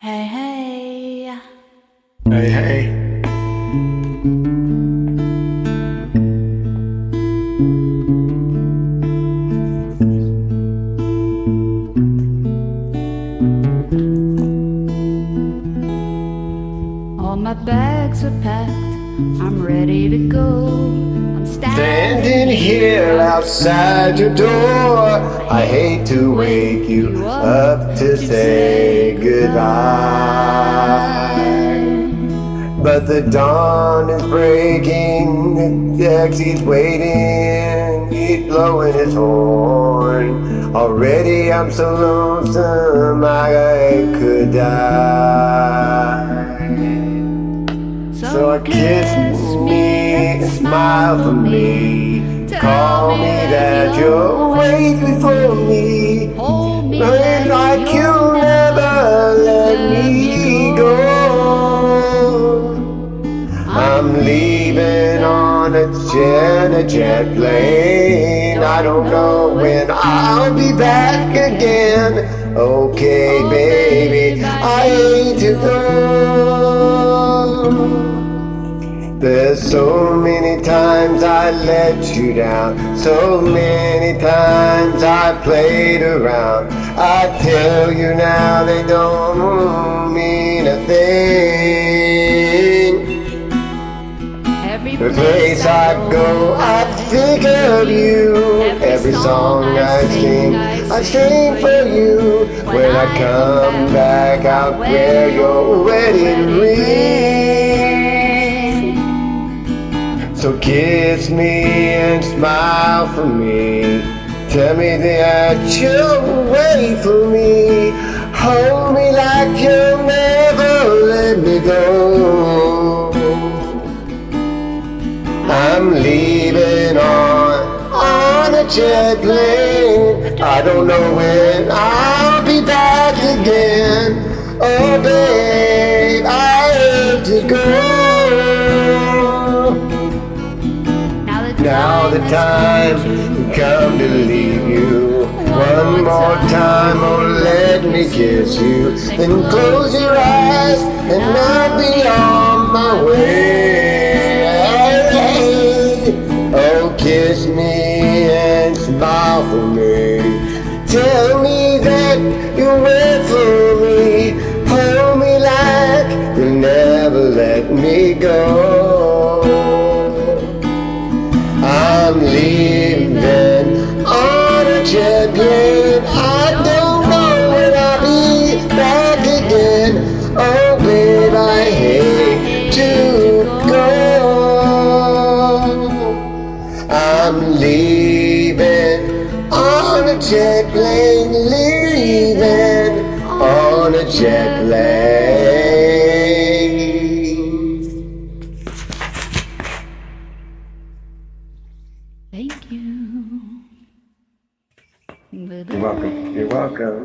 Hey, hey. Hey, hey. All my bags are packed, I'm ready to go. I'm Standing here outside your door. I hate to wake you up to say goodbye, but the dawn is breaking, the taxi's waiting, he's blowing his horn. Already I'm so lonesome I could die. So kiss me and smile for me, call me that you'll wait for me, but like you'll never let me go. I'm leaving on a jet plane. I don't know when I'll be back again. Okay, baby, I hate to go. There's so many times I let you down, so many times I played around. I tell you now they don't mean a thing. Every place I go I think of you. Every song I sing for you. When I come back I'll wear your wedding ring. So kiss me and smile for me, tell me that you'll wait for me, hold me like you'll never let me go. I'm leaving on a jet plane. I don't know when I'll be back again. Oh babe, I hate to go. Now the time come to leave you. One more time, oh let me kiss you. Then close your eyes and I'll be on my way. Oh, kiss me and smile for me, tell me that you'll wait for me, hold me like you'll never let me go. I'm leaving on a jet plane. I don't know when I'll be back again. Oh babe, I hate to go. I'm leaving on a jet plane, leaving on a jet plane. Thank you. You're welcome. You're welcome.